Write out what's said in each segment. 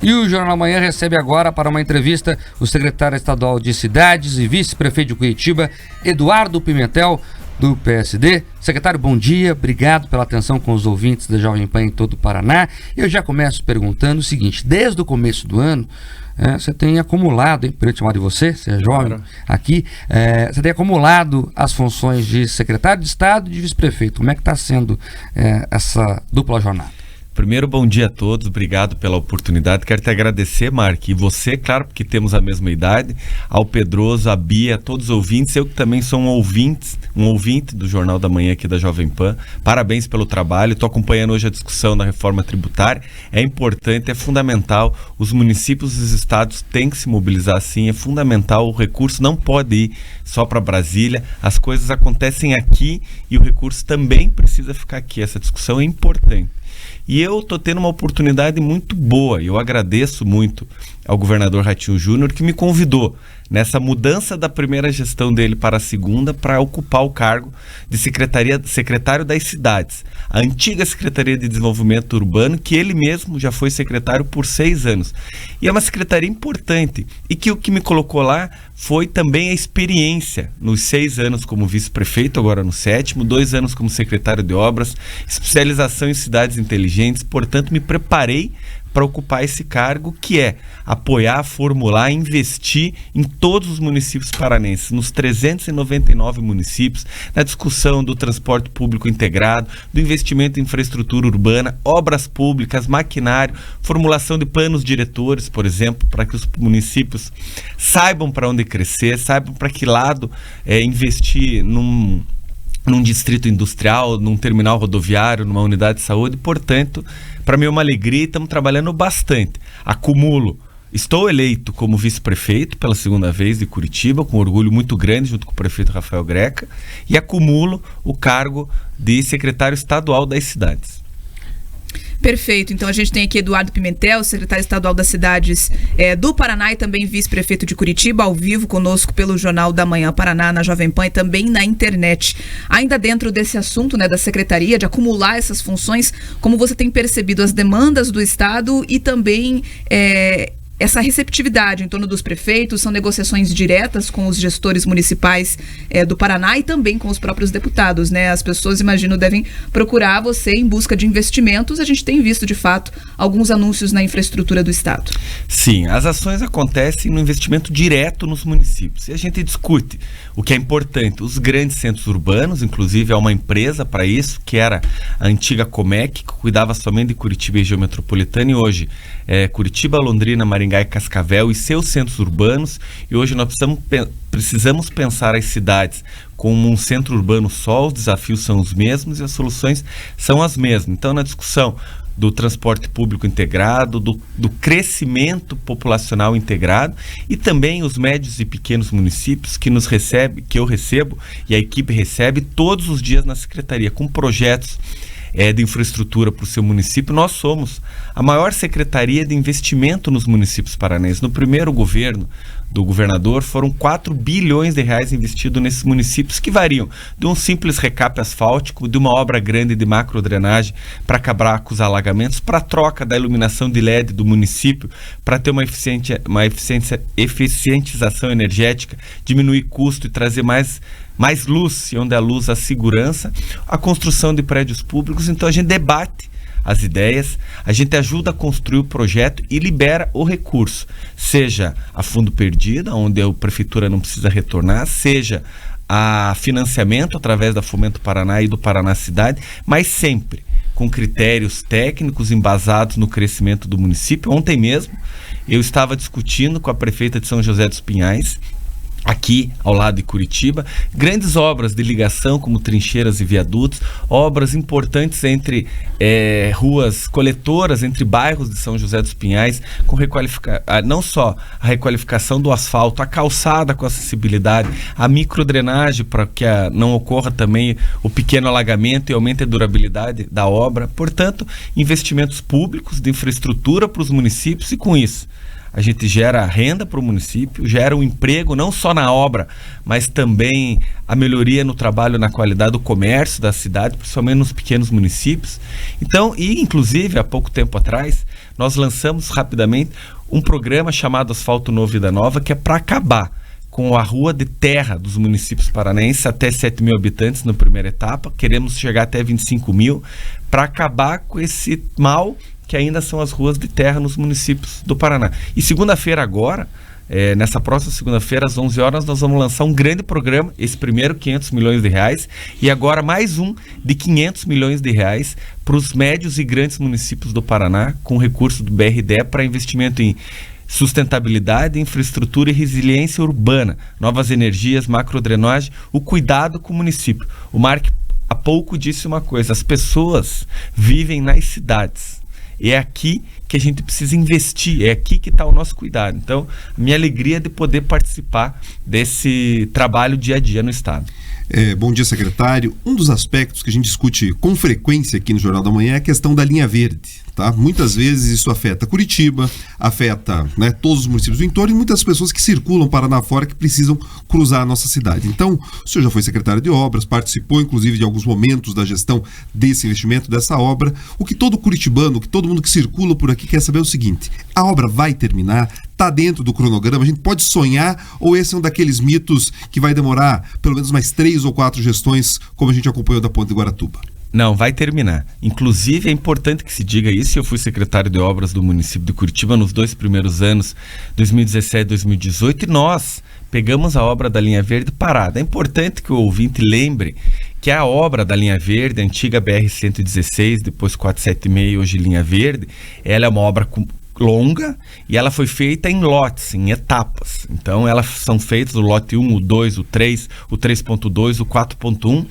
E o Jornal da Manhã recebe agora para uma entrevista o secretário estadual de Cidades e vice-prefeito de Curitiba, Eduardo Pimentel, do PSD. Secretário, bom dia, obrigado pela atenção com os ouvintes da Jovem Pan em todo o Paraná. Eu já começo perguntando o seguinte: desde o começo do ano, você tem acumulado, hein, por eu te chamar de você é jovem aqui, você tem acumulado as funções de secretário de Estado e de vice-prefeito. Como é que está sendo essa dupla jornada? Primeiro, bom dia a todos, obrigado pela oportunidade. Quero te agradecer, Mark, e você, claro, porque temos a mesma idade, ao Pedroso, a Bia, a todos os ouvintes, eu que também sou um ouvinte do Jornal da Manhã aqui da Jovem Pan. Parabéns pelo trabalho, estou acompanhando hoje a discussão da reforma tributária. É importante, é fundamental, os municípios e os estados têm que se mobilizar sim, é fundamental, o recurso não pode ir só para Brasília, as coisas acontecem aqui e o recurso também precisa ficar aqui, essa discussão é importante. E eu estou tendo uma oportunidade muito boa, e eu agradeço muito ao governador Ratinho Júnior que me convidou nessa mudança da primeira gestão dele para a segunda para ocupar o cargo de secretário das cidades, a antiga Secretaria de Desenvolvimento Urbano, que ele mesmo já foi secretário por 6 anos. E é uma secretaria importante e que o que me colocou lá foi também a experiência nos 6 anos como vice-prefeito, agora no 7º, 2 anos como secretário de obras, especialização em cidades inteligentes, portanto me preparei para ocupar esse cargo, que é apoiar, formular, investir em todos os municípios paranenses, nos 399 municípios, na discussão do transporte público integrado, do investimento em infraestrutura urbana, obras públicas, maquinário, formulação de planos diretores, por exemplo, para que os municípios saibam para onde crescer, saibam para que lado investir num distrito industrial, num terminal rodoviário, numa unidade de saúde. Portanto, para mim é uma alegria e estamos trabalhando bastante. Estou eleito como vice-prefeito pela segunda vez de Curitiba, com orgulho muito grande, junto com o prefeito Rafael Greca, e acumulo o cargo de secretário estadual das cidades. Perfeito, então a gente tem aqui Eduardo Pimentel, secretário estadual das cidades do Paraná e também vice-prefeito de Curitiba, ao vivo conosco pelo Jornal da Manhã Paraná, na Jovem Pan e também na internet. Ainda dentro desse assunto, da secretaria, de acumular essas funções, como você tem percebido as demandas do Estado e também essa receptividade em torno dos prefeitos? São negociações diretas com os gestores municipais do Paraná e também com os próprios deputados, né? As pessoas, imagino, devem procurar você em busca de investimentos. A gente tem visto, de fato, alguns anúncios na infraestrutura do Estado. Sim, as ações acontecem no investimento direto nos municípios. E a gente discute o que é importante. Os grandes centros urbanos, inclusive há uma empresa para isso, que era a antiga Comec, que cuidava somente de Curitiba e região metropolitana, e hoje Curitiba, Londrina, Maringá e Cascavel e seus centros urbanos. E hoje nós precisamos pensar as cidades como um centro urbano só, os desafios são os mesmos e as soluções são as mesmas. Então, na discussão do transporte público integrado, do crescimento populacional integrado e também os médios e pequenos municípios que eu recebo e a equipe recebe todos os dias na secretaria com projetos de infraestrutura para o seu município. Nós somos a maior secretaria de investimento nos municípios paranenses. No primeiro governo do governador foram 4 bilhões de reais investidos nesses municípios, que variam de um simples recape asfáltico, de uma obra grande de macrodrenagem para acabar com os alagamentos, para a troca da iluminação de LED do município, para ter uma eficientização energética, diminuir custo e trazer mais luz, e onde a luz, a segurança, a construção de prédios públicos. Então a gente debate as ideias, a gente ajuda a construir o projeto e libera o recurso, seja a fundo perdido, onde a prefeitura não precisa retornar, seja a financiamento através da Fomento Paraná e do Paraná Cidade, mas sempre com critérios técnicos embasados no crescimento do município. Ontem mesmo eu estava discutindo com a prefeita de São José dos Pinhais, aqui ao lado de Curitiba, grandes obras de ligação como trincheiras e viadutos, obras importantes entre ruas coletoras, entre bairros de São José dos Pinhais, com não só a requalificação do asfalto, a calçada com acessibilidade, a microdrenagem para que não ocorra também o pequeno alagamento e aumente a durabilidade da obra. Portanto, investimentos públicos de infraestrutura para os municípios, e com isso a gente gera renda para o município, gera um emprego não só na obra, mas também a melhoria no trabalho, na qualidade do comércio da cidade, principalmente nos pequenos municípios. Então, e inclusive há pouco tempo atrás, nós lançamos rapidamente um programa chamado Asfalto Novo Vida Nova, que é para acabar com a rua de terra dos municípios paranaenses, até 7 mil habitantes na primeira etapa. Queremos chegar até 25 mil, para acabar com esse mal que ainda são as ruas de terra nos municípios do Paraná. E segunda-feira agora, nessa próxima segunda-feira, às 11 horas, nós vamos lançar um grande programa, esse primeiro 500 milhões de reais, e agora mais um de 500 milhões de reais para os médios e grandes municípios do Paraná, com recurso do BRDE para investimento em sustentabilidade, infraestrutura e resiliência urbana, novas energias, macrodrenagem, o cuidado com o município. O Mark há pouco disse uma coisa: as pessoas vivem nas cidades. É aqui que a gente precisa investir, é aqui que está o nosso cuidado. Então, a minha alegria é de poder participar desse trabalho dia a dia no Estado. Bom dia, secretário. Um dos aspectos que a gente discute com frequência aqui no Jornal da Manhã é a questão da linha verde. Tá? Muitas vezes isso afeta Curitiba, afeta, né, todos os municípios do entorno e muitas pessoas que circulam Paraná fora que precisam cruzar a nossa cidade. Então, o senhor já foi secretário de obras, participou inclusive de alguns momentos da gestão desse investimento, dessa obra. O que todo curitibano, o que todo mundo que circula por aqui quer saber é o seguinte: a obra vai terminar? Está dentro do cronograma? A gente pode sonhar, ou esse é um daqueles mitos que vai demorar pelo menos mais 3 ou 4 gestões, como a gente acompanhou da Ponte de Guaratuba? Não, vai terminar. Inclusive, é importante que se diga isso. Eu fui secretário de obras do município de Curitiba nos 2 primeiros anos, 2017 e 2018, e nós pegamos a obra da linha verde parada. É importante que o ouvinte lembre que a obra da linha verde, a antiga BR-116, depois 476, hoje linha verde, ela é uma obra longa e ela foi feita em lotes, em etapas. Então elas são feitas o lote 1, o 2, o 3, o 3.2, o 4.1,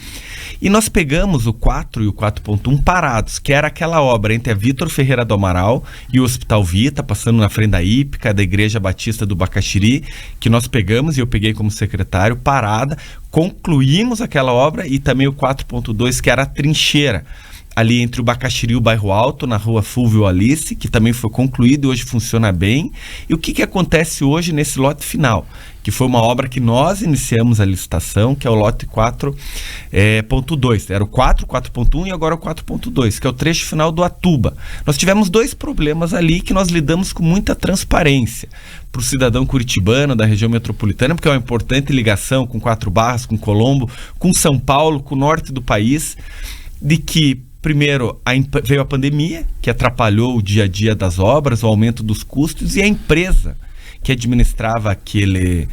e nós pegamos o 4 e o 4.1 parados, que era aquela obra entre a Vitor Ferreira do Amaral e o Hospital Vita, passando na frente da Hípica, da Igreja Batista do Bacaxiri, que nós pegamos e eu peguei como secretário, parada, concluímos aquela obra, e também o 4.2, que era a trincheira, ali entre o Bacaxiri e o Bairro Alto, na rua Fulvio Alice, que também foi concluído e hoje funciona bem. E o que acontece hoje nesse lote final? Que foi uma obra que nós iniciamos a licitação, que é o lote 4.2. Era o 4.1 e agora o 4.2, que é o trecho final do Atuba. Nós tivemos 2 problemas ali que nós lidamos com muita transparência para o cidadão curitibano da região metropolitana, porque é uma importante ligação com 4 Barras, com Colombo, com São Paulo, com o norte do país, de que primeiro, veio a pandemia, que atrapalhou o dia a dia das obras, o aumento dos custos, e a empresa que administrava aquele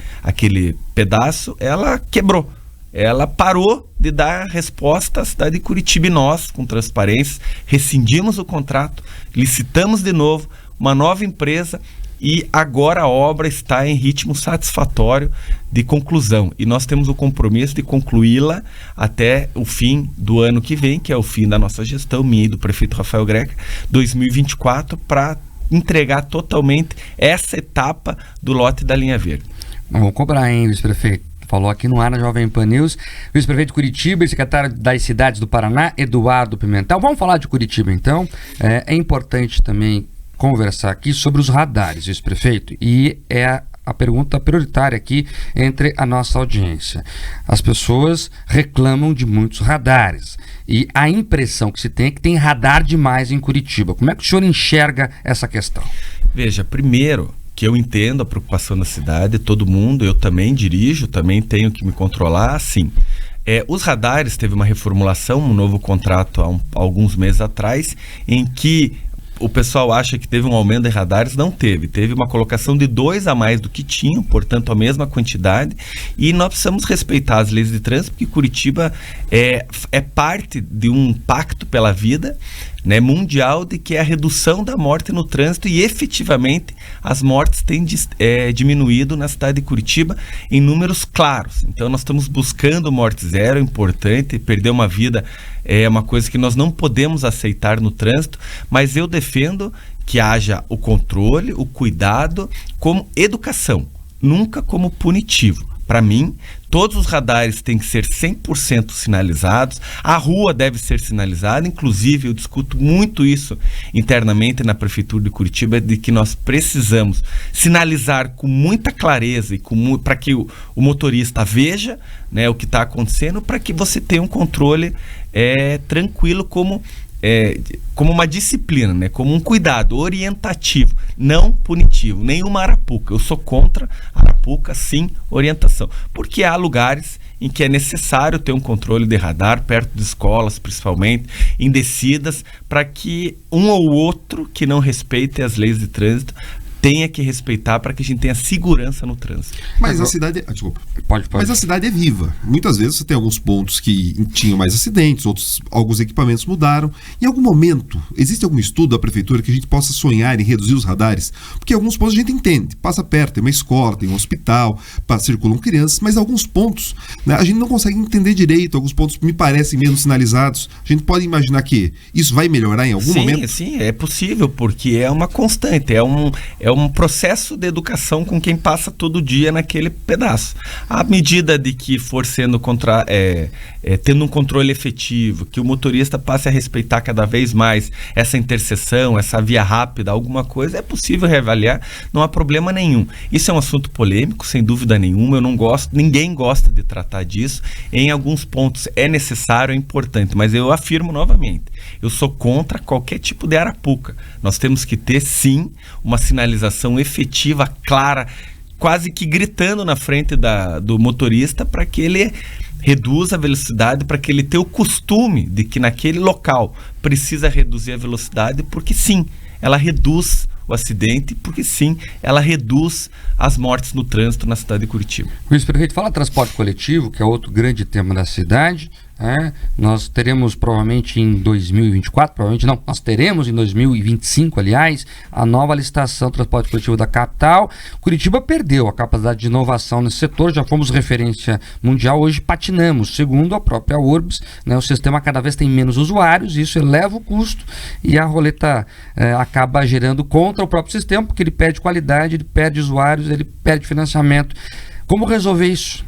pedaço, ela quebrou. Ela parou de dar resposta à cidade de Curitiba, e nós, com transparência, rescindimos o contrato, licitamos de novo, uma nova empresa, e agora a obra está em ritmo satisfatório de conclusão. E nós temos o compromisso de concluí-la até o fim do ano que vem, que é o fim da nossa gestão, minha e do prefeito Rafael Greca, 2024, para entregar totalmente essa etapa do lote da linha verde. Vamos cobrar, hein, vice-prefeito? Falou aqui no ar na Jovem Pan News, vice-prefeito de Curitiba e secretário das cidades do Paraná, Eduardo Pimentel. Vamos falar de Curitiba, então. É importante também conversar aqui sobre os radares, vice-prefeito, e é a pergunta prioritária aqui entre a nossa audiência. As pessoas reclamam de muitos radares e a impressão que se tem é que tem radar demais em Curitiba. Como é que o senhor enxerga essa questão? Veja, primeiro que eu entendo a preocupação da cidade, todo mundo, eu também dirijo, também tenho que me controlar, sim. Os radares, teve uma reformulação, um novo contrato há alguns meses atrás, em que o pessoal acha que teve um aumento de radares. Não teve. Teve uma colocação de 2 a mais do que tinham, portanto a mesma quantidade, e nós precisamos respeitar as leis de trânsito, porque Curitiba é parte de um pacto pela vida, né, mundial, de que é a redução da morte no trânsito, e efetivamente as mortes têm diminuído na cidade de Curitiba em números claros. Então nós estamos buscando morte zero, é importante. Perder uma vida é uma coisa que nós não podemos aceitar no trânsito, mas eu defendo que haja o controle, o cuidado como educação, nunca como punitivo. Para mim, todos os radares têm que ser 100% sinalizados, a rua deve ser sinalizada, inclusive eu discuto muito isso internamente na Prefeitura de Curitiba, de que nós precisamos sinalizar com muita clareza e para que o motorista veja, né, o que está acontecendo, para que você tenha um controle tranquilo, como como uma disciplina, né? Como um cuidado orientativo, não punitivo, nenhuma arapuca. Eu sou contra arapuca, sim, orientação. Porque há lugares em que é necessário ter um controle de radar, perto de escolas, principalmente, em descidas, para que um ou outro que não respeite as leis de trânsito tenha que respeitar, para que a gente tenha segurança no trânsito. Mas a cidade... desculpa. Pode. Mas a cidade é viva. Muitas vezes você tem alguns pontos que tinham mais acidentes, alguns equipamentos mudaram. Em algum momento, existe algum estudo da prefeitura que a gente possa sonhar em reduzir os radares? Porque alguns pontos a gente entende. Passa perto, tem uma escola, tem um hospital, circulam crianças, mas alguns pontos, né, a gente não consegue entender direito. Alguns pontos me parecem menos sinalizados. A gente pode imaginar que isso vai melhorar em algum momento? Sim, é possível, porque é uma constante, é um processo de educação com quem passa todo dia naquele pedaço. À medida de que for sendo tendo um controle efetivo, que o motorista passe a respeitar cada vez mais essa interseção, essa via rápida, alguma coisa, é possível reavaliar, não há problema nenhum. Isso é um assunto polêmico, sem dúvida nenhuma, eu não gosto, ninguém gosta de tratar disso. Em alguns pontos é necessário, é importante, mas eu afirmo novamente, eu sou contra qualquer tipo de arapuca. Nós temos que ter, sim, uma sinalização efetiva, clara, quase que gritando na frente do motorista, para que ele reduza a velocidade, para que ele tenha o costume de que naquele local precisa reduzir a velocidade, porque sim, ela reduz o acidente, porque sim, ela reduz as mortes no trânsito na cidade de Curitiba. Vice-prefeito, fala transporte coletivo, que é outro grande tema da cidade. Nós teremos provavelmente em 2024, nós teremos em 2025, aliás, a nova licitação do transporte coletivo da capital. Curitiba perdeu a capacidade de inovação nesse setor, já fomos referência mundial, hoje patinamos. Segundo a própria Urbs, né, o sistema cada vez tem menos usuários, isso eleva o custo e a roleta acaba gerando contra o próprio sistema, porque ele perde qualidade, ele perde usuários, ele perde financiamento. Como resolver isso?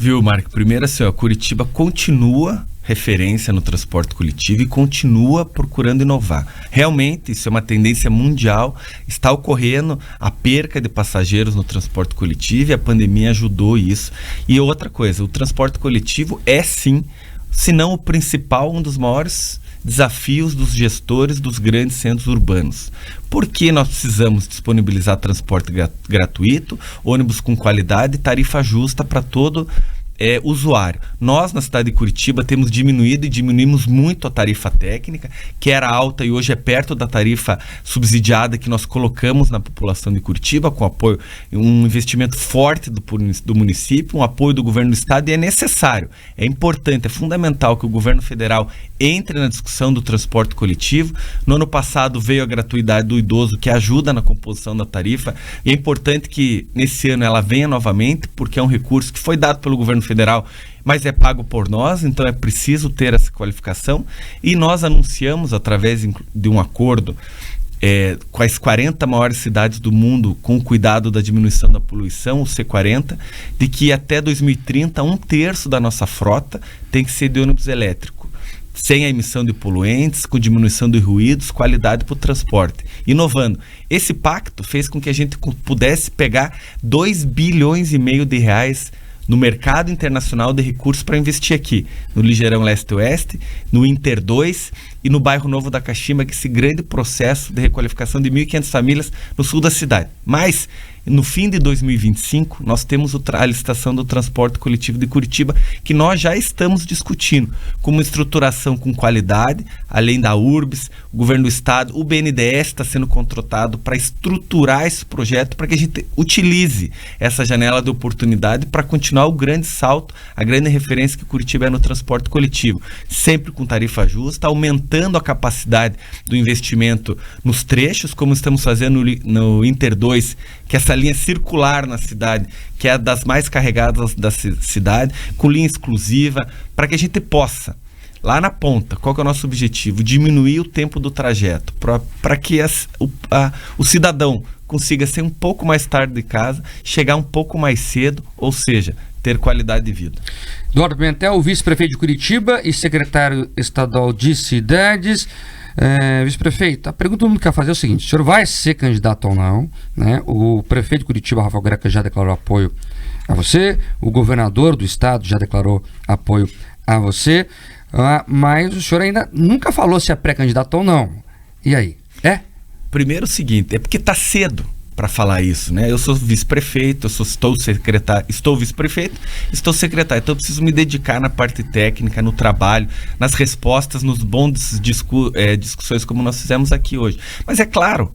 Viu, Marco? Primeiro assim, Curitiba continua referência no transporte coletivo e continua procurando inovar. Realmente, isso é uma tendência mundial, está ocorrendo a perca de passageiros no transporte coletivo e a pandemia ajudou isso. E outra coisa, o transporte coletivo é sim, se não o principal, um dos maiores desafios dos gestores dos grandes centros urbanos. Por que nós precisamos disponibilizar transporte gratuito, ônibus com qualidade e tarifa justa para todo usuário? Nós, na cidade de Curitiba, temos diminuído e diminuímos muito a tarifa técnica, que era alta e hoje é perto da tarifa subsidiada que nós colocamos na população de Curitiba, com apoio, um investimento forte do município, um apoio do governo do estado, e é necessário, é importante, é fundamental que o governo federal entre na discussão do transporte coletivo. No ano passado veio a gratuidade do idoso, que ajuda na composição da tarifa, e é importante que nesse ano ela venha novamente, porque é um recurso que foi dado pelo governo federal, mas é pago por nós, então é preciso ter essa qualificação, e nós anunciamos através de um acordo com as 40 maiores cidades do mundo com o cuidado da diminuição da poluição, o C40, de que até 2030 1/3 da nossa frota tem que ser de ônibus elétrico, sem a emissão de poluentes, com diminuição de ruídos, qualidade para o transporte. Inovando. Esse pacto fez com que a gente pudesse pegar 2,5 bilhões de reais no mercado internacional de recursos para investir aqui, no Ligeirão Leste-Oeste, no Inter 2 e no bairro Novo da Caxima, que é esse grande processo de requalificação de 1.500 famílias no sul da cidade. Mas, no fim de 2025, nós temos a licitação do transporte coletivo de Curitiba, que nós já estamos discutindo, com uma estruturação com qualidade, além da Urbs, o governo do estado, o BNDES está sendo contratado para estruturar esse projeto, para que a gente utilize essa janela de oportunidade para continuar o grande salto, a grande referência que Curitiba é no transporte coletivo, sempre com tarifa justa, aumentando a capacidade do investimento nos trechos, como estamos fazendo no Inter 2, que é essa linha circular na cidade, que é das mais carregadas da cidade, com linha exclusiva, para que a gente possa, lá na ponta, qual que é o nosso objetivo? Diminuir o tempo do trajeto, para que o cidadão consiga ser um pouco mais tarde de casa, chegar um pouco mais cedo, ou seja, ter qualidade de vida. Eduardo Pimentel, vice-prefeito de Curitiba e secretário estadual de cidades. Vice-prefeito, a pergunta que todo mundo quer fazer é o seguinte: o senhor vai ser candidato ou não, né? O prefeito de Curitiba, Rafael Greca, já declarou apoio a você, o governador do estado já declarou apoio a você, mas o senhor ainda nunca falou se é pré-candidato ou não. E aí? Primeiro o seguinte, é porque está cedo para falar isso, né? Eu sou vice-prefeito, estou secretário, estou vice-prefeito, estou secretário, então eu preciso me dedicar na parte técnica, no trabalho, nas respostas, nos bons discussões como nós fizemos aqui hoje. Mas é claro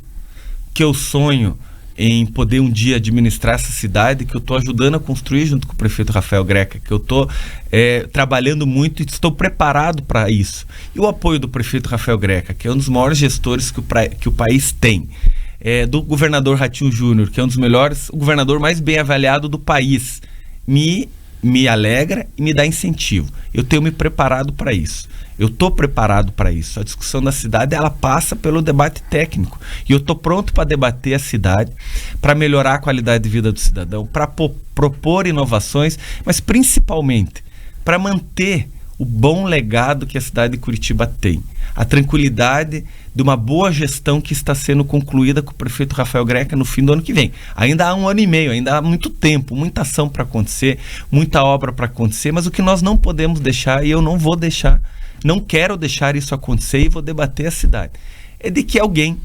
que eu sonho em poder um dia administrar essa cidade que eu estou ajudando a construir junto com o prefeito Rafael Greca, que eu estou trabalhando muito e estou preparado para isso. E o apoio do prefeito Rafael Greca, que é um dos maiores gestores que o país tem, do governador Ratinho Júnior, que é um dos melhores, o governador mais bem avaliado do país, me alegra e me dá incentivo. Eu tenho me preparado para isso. Eu estou preparado para isso. A discussão da cidade, ela passa pelo debate técnico. E eu estou pronto para debater a cidade, para melhorar a qualidade de vida do cidadão, para propor inovações, mas principalmente para manter o bom legado que a cidade de Curitiba tem. A tranquilidade de uma boa gestão que está sendo concluída com o prefeito Rafael Greca no fim do ano que vem. Ainda há 1 ano e meio, ainda há muito tempo, muita ação para acontecer, muita obra para acontecer, mas o que nós não podemos deixar, e eu não vou deixar, não quero deixar isso acontecer e vou debater a cidade, é de que alguém,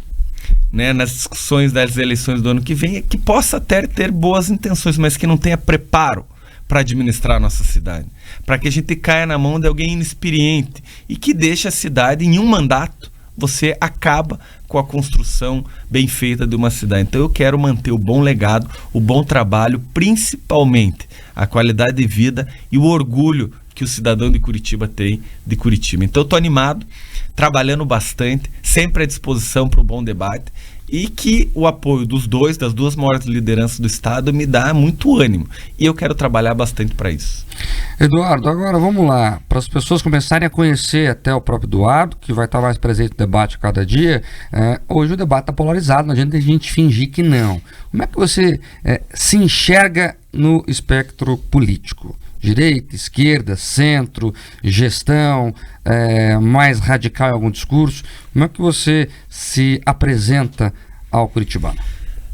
né, nas discussões das eleições do ano que vem, que possa até ter boas intenções, mas que não tenha preparo para administrar a nossa cidade, para que a gente caia na mão de alguém inexperiente e que deixe a cidade em um mandato. Você acaba com a construção bem feita de uma cidade. Então eu quero manter o bom legado, o bom trabalho, principalmente a qualidade de vida e o orgulho que o cidadão de Curitiba tem de Curitiba. Então eu estou animado, trabalhando bastante, sempre à disposição para o bom debate, e que o apoio das duas maiores lideranças do estado me dá muito ânimo. E eu quero trabalhar bastante para isso. Eduardo, agora vamos lá, para as pessoas começarem a conhecer até o próprio Eduardo, que vai estar mais presente no debate a cada dia. Hoje o debate está polarizado, não adianta a gente fingir que não. Como é que você se enxerga no espectro político? Direita, esquerda, centro, gestão, mais radical em algum discurso? Como é que você se apresenta ao curitibano?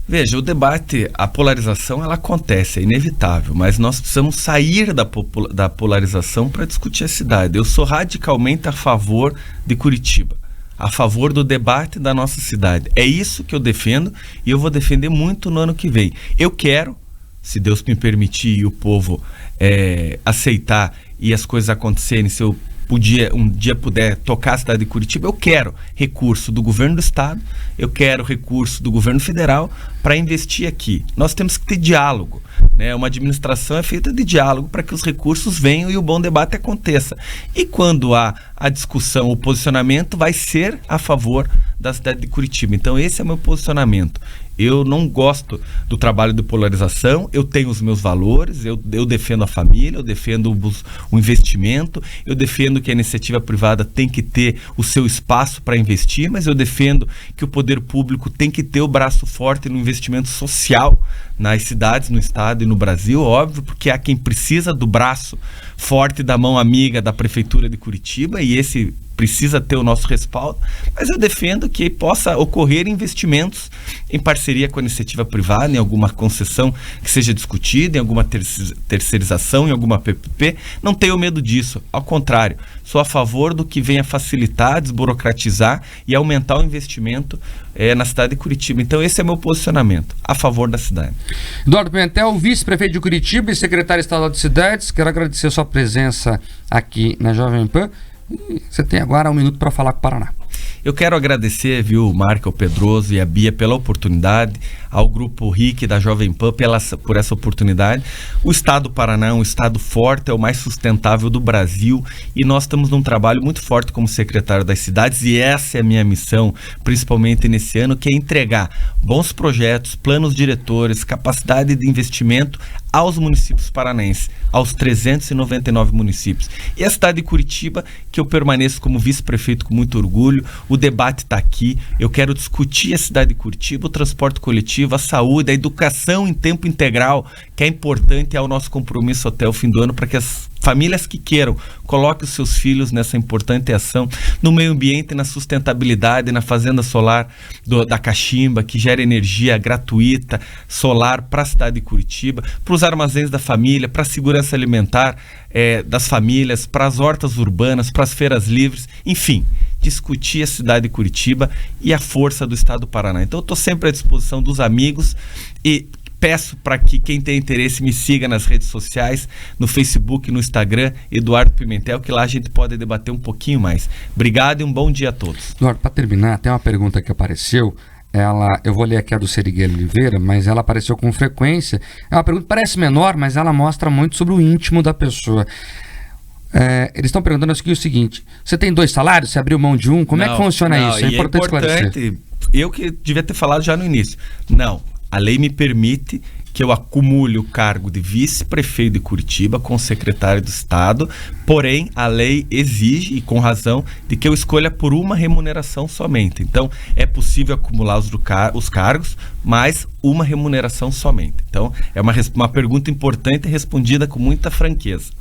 Veja, o debate, a polarização, ela acontece, é inevitável, mas nós precisamos sair da polarização para discutir a cidade. Eu sou radicalmente a favor de Curitiba, a favor do debate da nossa cidade. É isso que eu defendo e eu vou defender muito no ano que vem. Eu quero, se Deus me permitir e o povo aceitar e as coisas acontecerem, se eu um dia puder tocar a cidade de Curitiba, eu quero recurso do governo do estado, eu quero recurso do governo federal para investir aqui. Nós temos que ter diálogo, né? Uma administração é feita de diálogo para que os recursos venham e o bom debate aconteça. E quando há a discussão, o posicionamento vai ser a favor da cidade de Curitiba. Então esse é o meu posicionamento. Eu não gosto do trabalho de polarização, eu tenho os meus valores, eu defendo a família, eu defendo o investimento, eu defendo que a iniciativa privada tem que ter o seu espaço para investir, mas eu defendo que o poder público tem que ter o braço forte no investimento social nas cidades, no estado e no Brasil, óbvio, porque há quem precisa do braço forte da mão amiga da Prefeitura de Curitiba e esse precisa ter o nosso respaldo, mas eu defendo que possa ocorrer investimentos em parceria com a iniciativa privada, em alguma concessão que seja discutida, em alguma terceirização, em alguma PPP. Não tenho medo disso, ao contrário, sou a favor do que venha facilitar, desburocratizar e aumentar o investimento na cidade de Curitiba. Então esse é meu posicionamento, a favor da cidade. Eduardo Pimentel, vice-prefeito de Curitiba e secretário estadual de cidades, quero agradecer a sua presença aqui na Jovem Pan. Você tem agora 1 minuto para falar com o Paraná. Eu quero agradecer, viu, o Marco, o Pedroso e a Bia pela oportunidade, ao Grupo RIC da Jovem Pan por essa oportunidade. O Estado do Paraná é um estado forte, é o mais sustentável do Brasil e nós estamos num trabalho muito forte como secretário das cidades e essa é a minha missão, principalmente nesse ano, que é entregar bons projetos, planos diretores, capacidade de investimento aos municípios paranaenses, aos 399 municípios. E a cidade de Curitiba, que eu permaneço como vice-prefeito com muito orgulho, o debate está aqui, eu quero discutir a cidade de Curitiba, o transporte coletivo, a saúde, a educação em tempo integral, que é importante, é o nosso compromisso até o fim do ano, para que as famílias que queiram, coloque os seus filhos nessa importante ação no meio ambiente, na sustentabilidade, na fazenda solar da Cachimba, que gera energia gratuita, solar para a cidade de Curitiba, para os armazéns da família, para a segurança alimentar das famílias, para as hortas urbanas, para as feiras livres, enfim, discutir a cidade de Curitiba e a força do estado do Paraná. Então eu estou sempre à disposição dos amigos e peço para que quem tem interesse me siga nas redes sociais, no Facebook, no Instagram, Eduardo Pimentel, que lá a gente pode debater um pouquinho mais. Obrigado e um bom dia a todos. Eduardo, para terminar, tem uma pergunta que apareceu, eu vou ler aqui a do Serigueiro Oliveira, mas ela apareceu com frequência. É uma pergunta que parece menor, mas ela mostra muito sobre o íntimo da pessoa. Eles estão perguntando aqui o seguinte: você tem 2 salários? Você abriu mão de um? Como é que funciona isso? É importante esclarecer. Eu que devia ter falado já no início. Não. A lei me permite que eu acumule o cargo de vice-prefeito de Curitiba com o secretário do Estado, porém a lei exige, e com razão, de que eu escolha por uma remuneração somente. Então é possível acumular os cargos, mas uma remuneração somente. Então é uma pergunta importante respondida com muita franqueza.